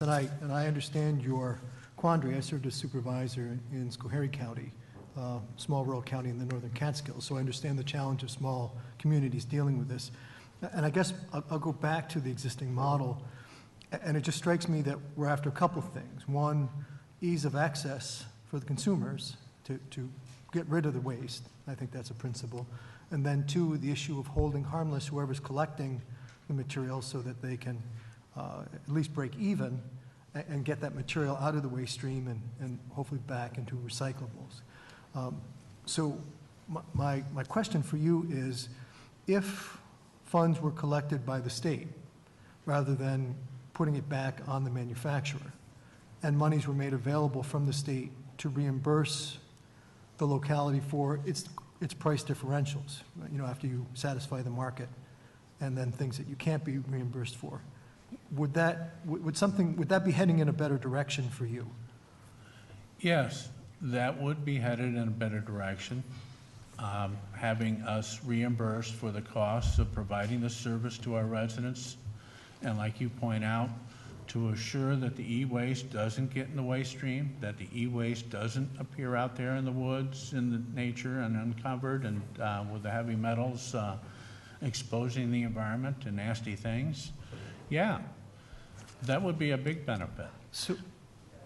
And I understand your quandary. I served as supervisor in Schoharie County, small rural county in the northern Catskills, so I understand the challenge of small communities dealing with this. And I guess I'll go back to the existing model, and it just strikes me that we're after a couple of things. One, ease of access for the consumers to get rid of the waste. I think that's a principle. And then two, the issue of holding harmless whoever's collecting the material so that they can at least break even and get that material out of the waste stream and hopefully back into recyclables. So my question for you is, if funds were collected by the state rather than putting it back on the manufacturer, and monies were made available from the state to reimburse the locality for its price differentials, you know, after you satisfy the market, and then things that you can't be reimbursed for, would that be heading in a better direction for you? Yes, that would be headed in a better direction. Having us reimbursed for the costs of providing the service to our residents, and like you point out, to assure that the e-waste doesn't get in the waste stream, that the e-waste doesn't appear out there in the woods, in the nature, and uncovered, and with the heavy metals exposing the environment to nasty things. Yeah, that would be a big benefit.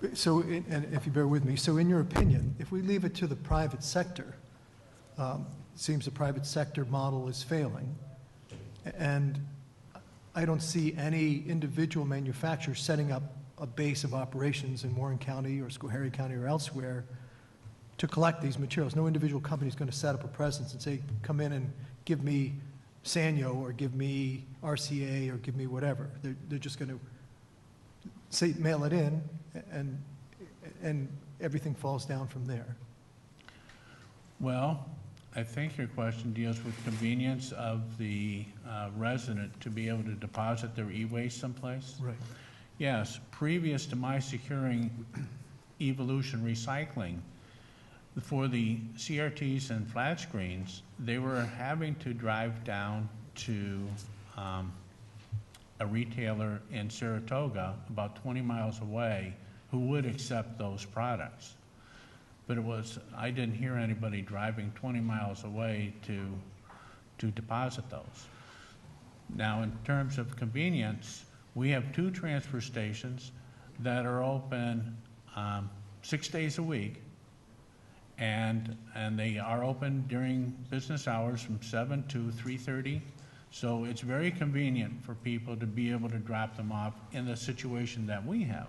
And if you bear with me, so in your opinion, if we leave it to the private sector, it seems the private sector model is failing, and I don't see any individual manufacturer setting up a base of operations in Warren County or Schoharie County or elsewhere to collect these materials. No individual company is going to set up a presence and say, come in and give me Sanyo or give me RCA or give me whatever. They're just going to say, mail it in, and everything falls down from there. Well, I think your question deals with convenience of the resident to be able to deposit their e-waste someplace. Right. Yes, previous to my securing Evolution Recycling, for the CRTs and flat screens, they were having to drive down to a retailer in Saratoga, about 20 miles away, who would accept those products. But I didn't hear anybody driving 20 miles away to deposit those. Now, in terms of convenience, we have 2 transfer stations that are open 6 days a week, and they are open during business hours from 7 to 3:30. So it's very convenient for people to be able to drop them off in the situation that we have.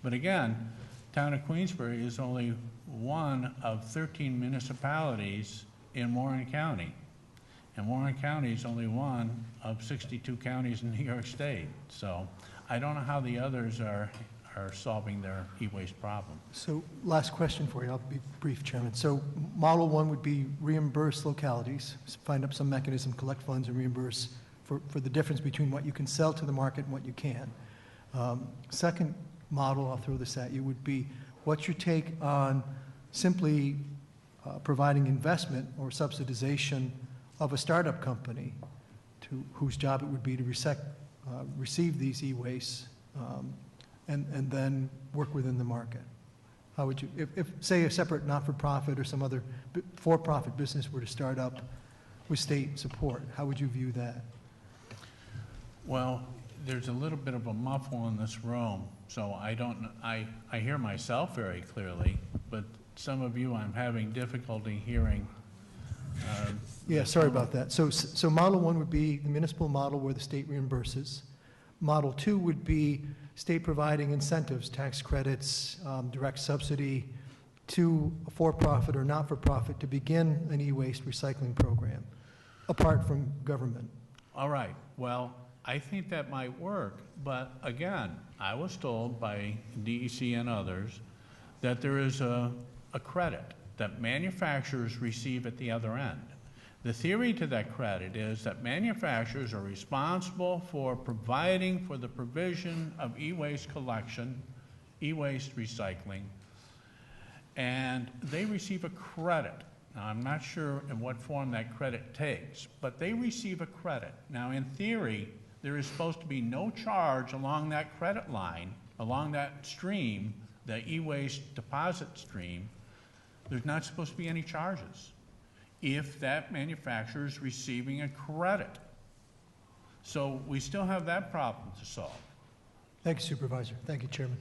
But again, town of Queensbury is only one of 13 municipalities in Warren County. And Warren County is only one of 62 counties in New York State. So I don't know how the others are solving their e-waste problem. So last question for you, I'll be brief, Chairman. So model 1 would be reimburse localities, find up some mechanism, collect funds and reimburse for the difference between what you can sell to the market and what you can. Second model, I'll throw this at you, would be what's your take on simply providing investment or subsidization of a startup company whose job it would be to receive these e-wastes and then work within the market? How would you, if say a separate not-for-profit or some other for-profit business were to start up with state support, how would you view that? Well, there's a little bit of a muffle in this room, so I hear myself very clearly, but some of you I'm having difficulty hearing. Yeah, sorry about that. So model 1 would be the municipal model where the state reimburses. Model 2 would be state providing incentives, tax credits, direct subsidy to a for-profit or not-for-profit to begin an e-waste recycling program, apart from government. All right, well, I think that might work, but again, I was told by DEC and others that there is a credit that manufacturers receive at the other end. The theory to that credit is that manufacturers are responsible for providing for the provision of e-waste collection, e-waste recycling, and they receive a credit. Now, I'm not sure in what form that credit takes, but they receive a credit. Now, in theory, there is supposed to be no charge along that credit line along that stream, the e-waste deposit stream, there's not supposed to be any charges if that manufacturer is receiving a credit. So we still have that problem to solve. Thank you, Supervisor. Thank you, Chairman.